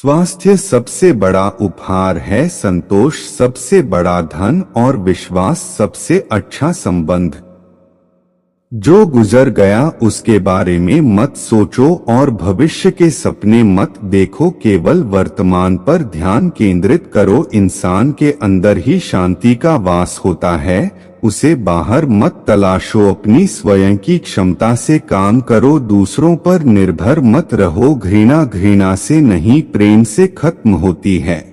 स्वास्थ्य सबसे बड़ा उपहार है, संतोष सबसे बड़ा धन और विश्वास सबसे अच्छा संबंध। जो गुजर गया उसके बारे में मत सोचो और भविष्य के सपने मत देखो, केवल वर्तमान पर ध्यान केंद्रित करो। इंसान के अंदर ही शांति का वास होता है, उसे बाहर मत तलाशो। अपनी स्वयं की क्षमता से काम करो, दूसरों पर निर्भर मत रहो। घृणा घृणा से नहीं, प्रेम से खत्म होती है।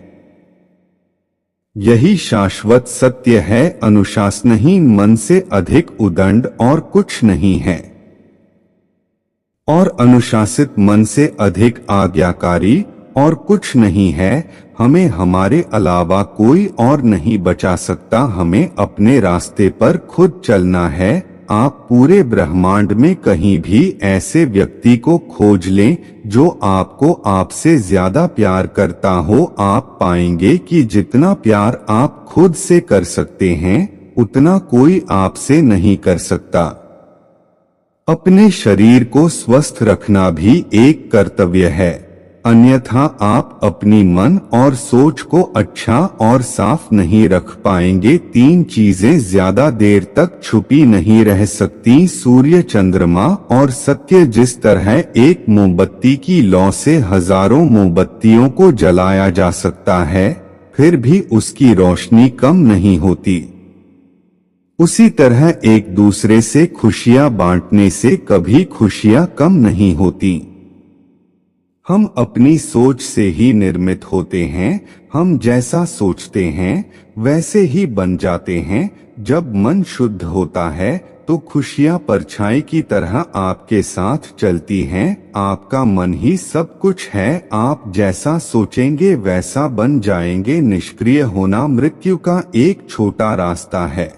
यही शाश्वत सत्य है। अनुशासनहीन मन से अधिक उदंड और कुछ नहीं है, और अनुशासित मन से अधिक आज्ञाकारी और कुछ नहीं है। हमें हमारे अलावा कोई और नहीं बचा सकता। हमें अपने रास्ते पर खुद चलना है। आप पूरे ब्रह्मांड में कहीं भी ऐसे व्यक्ति को खोज लें जो आपको आपसे ज्यादा प्यार करता हो। आप पाएंगे कि जितना प्यार आप खुद से कर सकते हैं उतना कोई आपसे नहीं कर सकता। अपने शरीर को स्वस्थ रखना भी एक कर्तव्य है, अन्यथा आप अपनी मन और सोच को अच्छा और साफ नहीं रख पाएंगे। 3 चीजें ज्यादा देर तक छुपी नहीं रह सकती, सूर्य, चंद्रमा और सत्य। जिस तरह एक मोमबत्ती की लौ से हजारों मोमबत्तियों को जलाया जा सकता है, फिर भी उसकी रोशनी कम नहीं होती, उसी तरह एक दूसरे से खुशियां बांटने से कभी खुशियां कम नहीं होती। हम अपनी सोच से ही निर्मित होते हैं। हम जैसा सोचते हैं वैसे ही बन जाते हैं। जब मन शुद्ध होता है तो खुशियां परछाई की तरह आपके साथ चलती हैं। आपका मन ही सब कुछ है। आप जैसा सोचेंगे वैसा बन जाएंगे। निष्क्रिय होना मृत्यु का एक छोटा रास्ता है,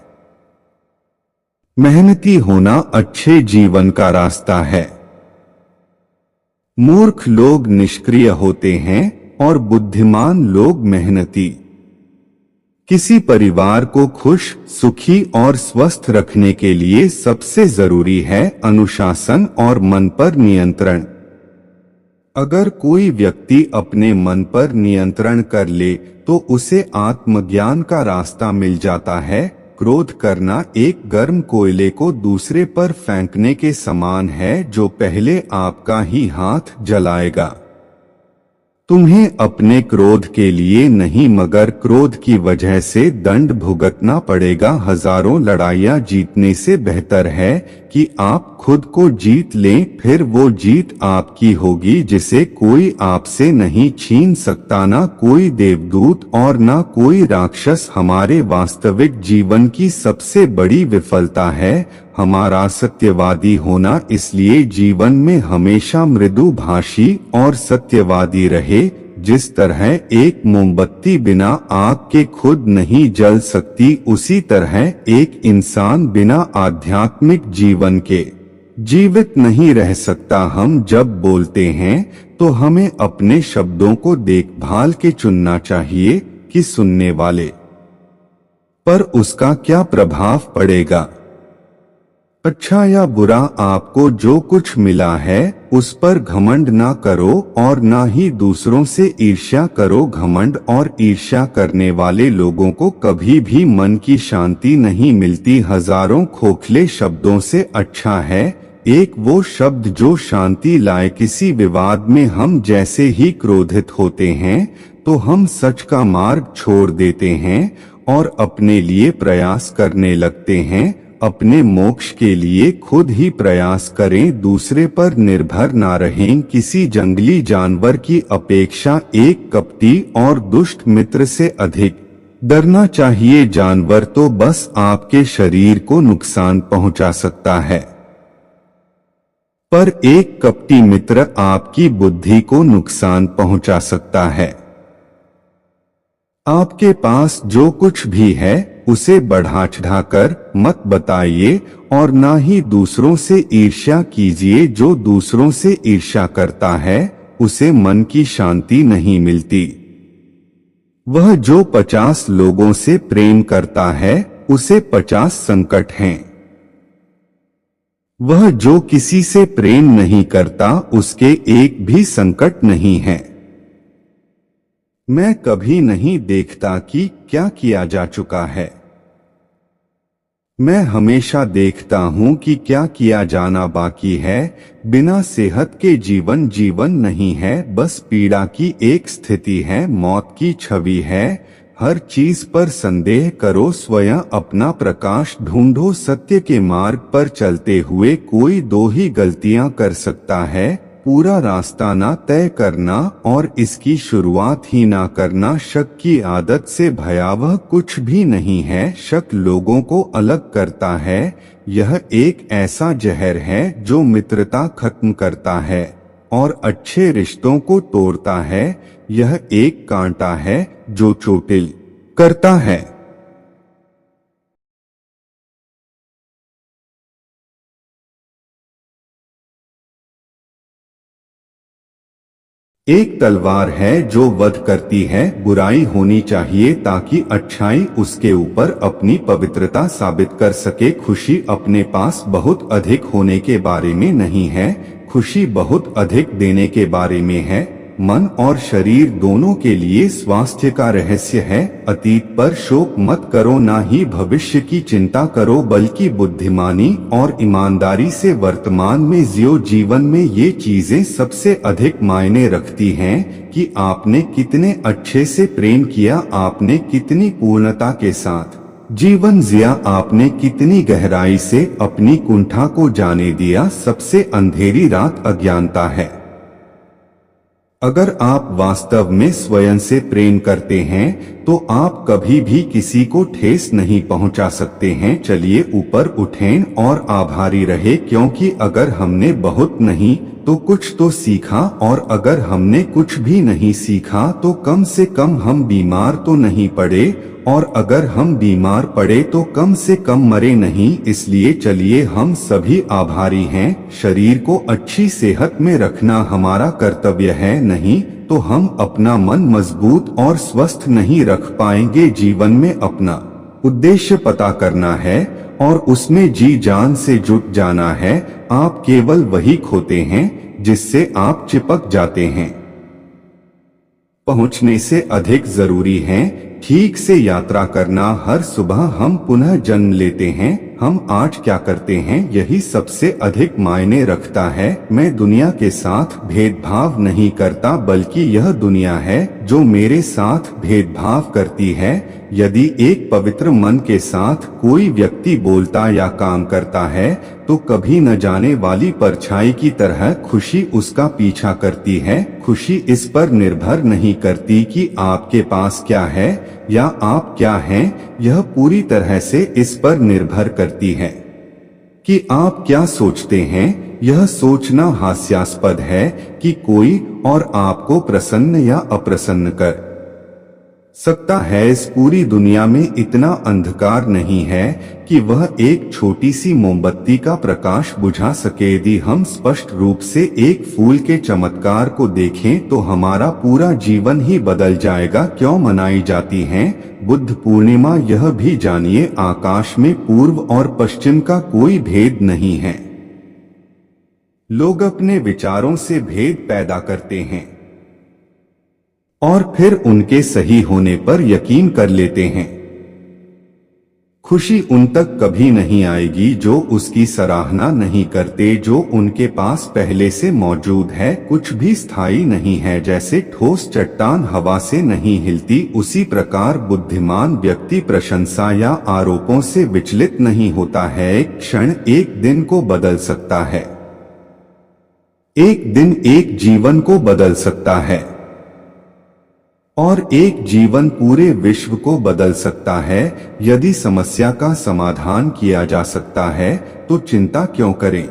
मेहनती होना अच्छे जीवन का रास्ता है। मूर्ख लोग निष्क्रिय होते हैं और बुद्धिमान लोग मेहनती। किसी परिवार को खुश, सुखी और स्वस्थ रखने के लिए सबसे जरूरी है अनुशासन और मन पर नियंत्रण। अगर कोई व्यक्ति अपने मन पर नियंत्रण कर ले तो उसे आत्मज्ञान का रास्ता मिल जाता है। क्रोध करना एक गर्म कोयले को दूसरे पर फेंकने के समान है, जो पहले आपका ही हाथ जलाएगा। तुम्हें अपने क्रोध के लिए नहीं मगर क्रोध की वजह से दंड भुगतना पड़ेगा। हजारों लड़ाइयां जीतने से बेहतर है कि आप खुद को जीत लें, फिर वो जीत आपकी होगी जिसे कोई आपसे नहीं छीन सकता, ना कोई देवदूत और ना कोई राक्षस। हमारे वास्तविक जीवन की सबसे बड़ी विफलता है हमारा सत्यवादी होना। इसलिए जीवन में हमेशा मृदुभाषी और सत्यवादी रहे। जिस तरह एक मोमबत्ती बिना आग के खुद नहीं जल सकती, उसी तरह एक इंसान बिना आध्यात्मिक जीवन के जीवित नहीं रह सकता। हम जब बोलते हैं तो हमें अपने शब्दों को देखभाल के चुनना चाहिए कि सुनने वाले पर उसका क्या प्रभाव पड़ेगा। अच्छा या बुरा, आपको जो कुछ मिला है उस पर घमंड ना करो और ना ही दूसरों से ईर्ष्या करो। घमंड और ईर्ष्या करने वाले लोगों को कभी भी मन की शांति नहीं मिलती। हजारों खोखले शब्दों से अच्छा है एक वो शब्द जो शांति लाए। किसी विवाद में हम जैसे ही क्रोधित होते हैं तो हम सच का मार्ग छोड़ देते हैं और अपने लिए प्रयास करने लगते हैं। अपने मोक्ष के लिए खुद ही प्रयास करें, दूसरे पर निर्भर ना रहें। किसी जंगली जानवर की अपेक्षा एक कपटी और दुष्ट मित्र से अधिक डरना चाहिए। जानवर तो बस आपके शरीर को नुकसान पहुंचा सकता है, पर एक कपटी मित्र आपकी बुद्धि को नुकसान पहुंचा सकता है। आपके पास जो कुछ भी है उसे बढ़ा चढ़ाकर मत बताइए और ना ही दूसरों से ईर्ष्या कीजिए। जो दूसरों से ईर्ष्या करता है उसे मन की शांति नहीं मिलती। वह जो 50 लोगों से प्रेम करता है उसे 50 संकट हैं। वह जो किसी से प्रेम नहीं करता उसके एक भी संकट नहीं है। मैं कभी नहीं देखता कि क्या किया जा चुका है। मैं हमेशा देखता हूं कि क्या किया जाना बाकी है। बिना सेहत के जीवन जीवन नहीं है, बस पीड़ा की एक स्थिति है, मौत की छवि है। हर चीज पर संदेह करो, स्वयं अपना प्रकाश ढूंढो। सत्य के मार्ग पर चलते हुए कोई दो ही गलतियां कर सकता है, पूरा रास्ता ना तय करना और इसकी शुरुआत ही ना करना। शक की आदत से भयावह कुछ भी नहीं है। शक लोगों को अलग करता है। यह एक ऐसा जहर है जो मित्रता खत्म करता है और अच्छे रिश्तों को तोड़ता है। यह एक कांटा है जो चोटिल करता है। एक तलवार है जो वध करती है। बुराई होनी चाहिए ताकि अच्छाई उसके ऊपर अपनी पवित्रता साबित कर सके। खुशी अपने पास बहुत अधिक होने के बारे में नहीं है, खुशी बहुत अधिक देने के बारे में है। मन और शरीर दोनों के लिए स्वास्थ्य का रहस्य है। अतीत पर शोक मत करो, ना ही भविष्य की चिंता करो, बल्कि बुद्धिमानी और ईमानदारी से वर्तमान में जियो। जीवन में ये चीजें सबसे अधिक मायने रखती हैं कि आपने कितने अच्छे से प्रेम किया, आपने कितनी पूर्णता के साथ जीवन जिया, आपने कितनी गहराई से अपनी कुंठा को जाने दिया। सबसे अंधेरी रात अज्ञानता है। अगर आप वास्तव में स्वयं से प्रेम करते हैं तो आप कभी भी किसी को ठेस नहीं पहुंचा सकते हैं। चलिए ऊपर उठें और आभारी रहे, क्योंकि अगर हमने बहुत नहीं तो कुछ तो सीखा, और अगर हमने कुछ भी नहीं सीखा तो कम से कम हम बीमार तो नहीं पड़े, और अगर हम बीमार पड़े तो कम से कम मरे नहीं। इसलिए चलिए हम सभी आभारी हैं। शरीर को अच्छी सेहत में रखना हमारा कर्तव्य है, नहीं तो हम अपना मन मजबूत और स्वस्थ नहीं रख पाएंगे। जीवन में अपना उद्देश्य पता करना है और उसमें जी जान से जुट जाना है। आप केवल वही खोते हैं जिससे आप चिपक जाते हैं। पहुंचने से अधिक जरूरी है ठीक से यात्रा करना। हर सुबह हम पुनः जन्म लेते हैं, हम आज क्या करते हैं यही सबसे अधिक मायने रखता है। मैं दुनिया के साथ भेदभाव नहीं करता, बल्कि यह दुनिया है जो मेरे साथ भेदभाव करती है। यदि एक पवित्र मन के साथ कोई व्यक्ति बोलता या काम करता है तो कभी न जाने वाली परछाई की तरह खुशी उसका पीछा करती है। खुशी इस पर निर्भर नहीं करती कि आपके पास क्या है या आप क्या हैं, यह पूरी तरह से इस पर निर्भर करती है कि आप क्या सोचते हैं। यह सोचना हास्यास्पद है कि कोई और आपको प्रसन्न या अप्रसन्न कर सकता है। इस पूरी दुनिया में इतना अंधकार नहीं है कि वह एक छोटी सी मोमबत्ती का प्रकाश बुझा सके। यदि हम स्पष्ट रूप से एक फूल के चमत्कार को देखें तो हमारा पूरा जीवन ही बदल जाएगा। क्यों मनाई जाती है बुद्ध पूर्णिमा, यह भी जानिए। आकाश में पूर्व और पश्चिम का कोई भेद नहीं है। लोग अपने विचारों से भेद पैदा करते हैं और फिर उनके सही होने पर यकीन कर लेते हैं। खुशी उन तक कभी नहीं आएगी जो उसकी सराहना नहीं करते, जो उनके पास पहले से मौजूद है। कुछ भी स्थायी नहीं है। जैसे ठोस चट्टान हवा से नहीं हिलती, उसी प्रकार बुद्धिमान व्यक्ति प्रशंसा या आरोपों से विचलित नहीं होता है। एक क्षण एक दिन को बदल सकता है, एक दिन एक जीवन को बदल सकता है, और एक जीवन पूरे विश्व को बदल सकता है। यदि समस्या का समाधान किया जा सकता है तो चिंता क्यों करें।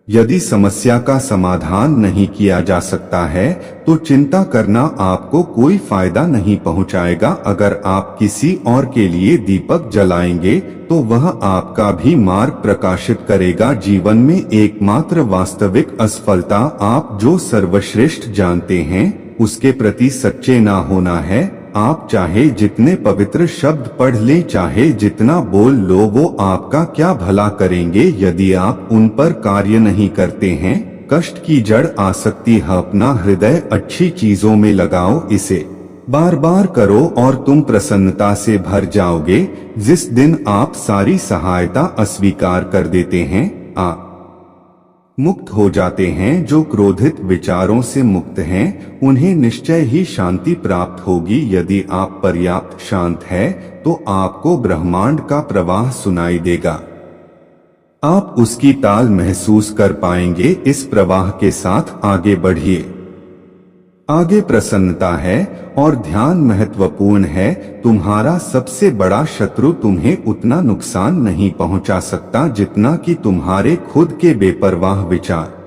यदि समस्या का समाधान नहीं किया जा सकता है तो चिंता करना आपको कोई फायदा नहीं पहुंचाएगा। अगर आप किसी और के लिए दीपक जलाएंगे तो वह आपका भी मार्ग प्रकाशित करेगा। जीवन में एकमात्र वास्तविक असफलता आप जो सर्वश्रेष्ठ जानते हैं उसके प्रति सच्चे ना होना है। आप चाहे जितने पवित्र शब्द पढ़ लें, चाहे जितना बोल लो, वो आपका क्या भला करेंगे यदि आप उन पर कार्य नहीं करते हैं। कष्ट की जड़ आसक्ति है। अपना हृदय अच्छी चीजों में लगाओ, इसे बार बार करो और तुम प्रसन्नता से भर जाओगे। जिस दिन आप सारी सहायता अस्वीकार कर देते हैं, आप मुक्त हो जाते हैं। जो क्रोधित विचारों से मुक्त हैं, उन्हें निश्चय ही शांति प्राप्त होगी। यदि आप पर्याप्त शांत हैं, तो आपको ब्रह्मांड का प्रवाह सुनाई देगा। आप उसकी ताल महसूस कर पाएंगे। इस प्रवाह के साथ आगे बढ़िए। आगे प्रसन्नता है और ध्यान महत्वपूर्ण है। तुम्हारा सबसे बड़ा शत्रु तुम्हें उतना नुकसान नहीं पहुंचा सकता जितना कि तुम्हारे खुद के बेपरवाह विचार।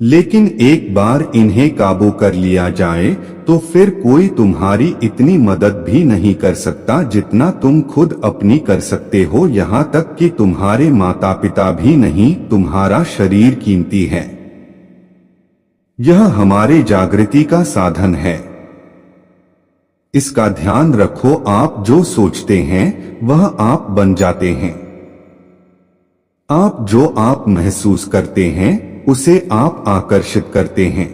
लेकिन एक बार इन्हें काबू कर लिया जाए तो फिर कोई तुम्हारी इतनी मदद भी नहीं कर सकता जितना तुम खुद अपनी कर सकते हो। यहाँ तक कि तुम्हारे माता पिता भी नहीं। तुम्हारा शरीर कीमती है। यह हमारे जागृति का साधन है। इसका ध्यान रखो। आप जो सोचते हैं वह आप बन जाते हैं। आप जो आप महसूस करते हैं उसे आप आकर्षित करते हैं।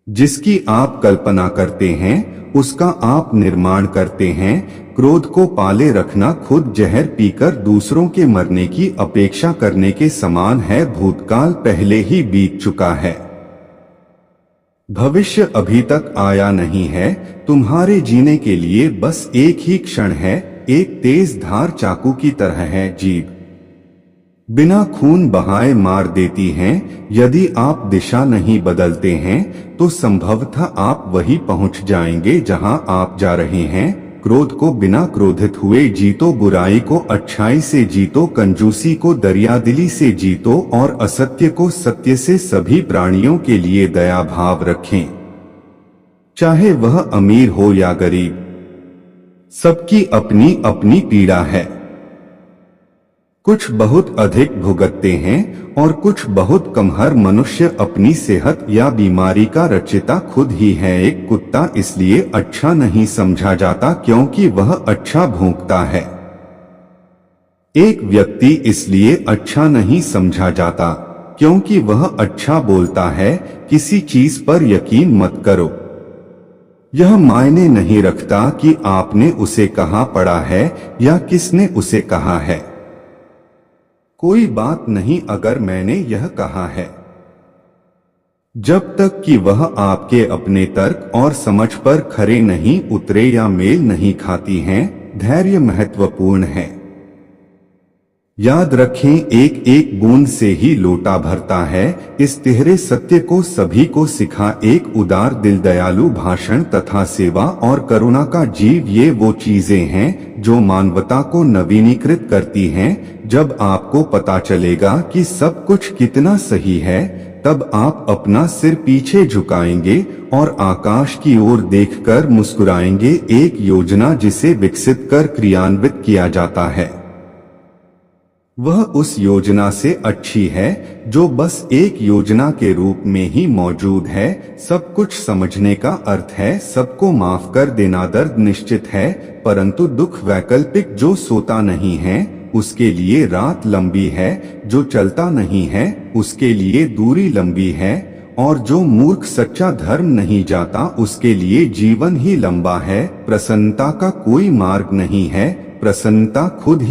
जिसकी आप कल्पना करते हैं उसका आप निर्माण करते हैं। क्रोध को पाले रखना खुद जहर पीकर दूसरों के मरने की अपेक्षा करने के समान है। भूतकाल पहले ही बीत चुका है। भविष्य अभी तक आया नहीं है। तुम्हारे जीने के लिए बस एक ही क्षण है। एक तेज धार चाकू की तरह है। जीभ बिना खून बहाए मार देती हैं। यदि आप दिशा नहीं बदलते हैं तो संभवतः आप वही पहुंच जाएंगे जहां आप जा रहे हैं। क्रोध को बिना क्रोधित हुए जीतो। बुराई को अच्छाई से जीतो। कंजूसी को दरियादिली से जीतो और असत्य को सत्य से। सभी प्राणियों के लिए दया भाव रखें, चाहे वह अमीर हो या गरीब। सबकी अपनी अपनी पीड़ा है। कुछ बहुत अधिक भुगतते हैं और कुछ बहुत कम। हर मनुष्य अपनी सेहत या बीमारी का रचयिता खुद ही है। एक कुत्ता इसलिए अच्छा नहीं समझा जाता क्योंकि वह अच्छा भौंकता है। एक व्यक्ति इसलिए अच्छा नहीं समझा जाता क्योंकि वह अच्छा बोलता है। किसी चीज पर यकीन मत करो। यह मायने नहीं रखता कि आपने उसे कहाँ पढ़ा है या किसने उसे कहा है। कोई बात नहीं अगर मैंने यह कहा है, जब तक कि वह आपके अपने तर्क और समझ पर खरे नहीं उतरे या मेल नहीं खाती हैं। धैर्य महत्वपूर्ण है। याद रखें, एक एक बूंद से ही लोटा भरता है। इस तिहरे सत्य को सभी को सिखा। एक उदार दिल, दयालु भाषण तथा सेवा और करुणा का जीव, ये वो चीजें हैं जो मानवता को नवीनीकृत करती हैं। जब आपको पता चलेगा कि सब कुछ कितना सही है, तब आप अपना सिर पीछे झुकाएंगे और आकाश की ओर देखकर मुस्कुराएंगे। एक योजना जिसे विकसित कर क्रियान्वित किया जाता है, वह उस योजना से अच्छी है जो बस एक योजना के रूप में ही मौजूद है। सब कुछ समझने का अर्थ है सबको माफ कर देना। दर्द निश्चित है परंतु दुख वैकल्पिक। जो सोता नहीं है उसके लिए रात लंबी है। जो चलता नहीं है उसके लिए दूरी लंबी है। और जो मूर्ख सच्चा धर्म नहीं जाता उसके लिए जीवन ही लंबा है। प्रसन्नता का कोई मार्ग नहीं है। प्रसन्नता खुद ही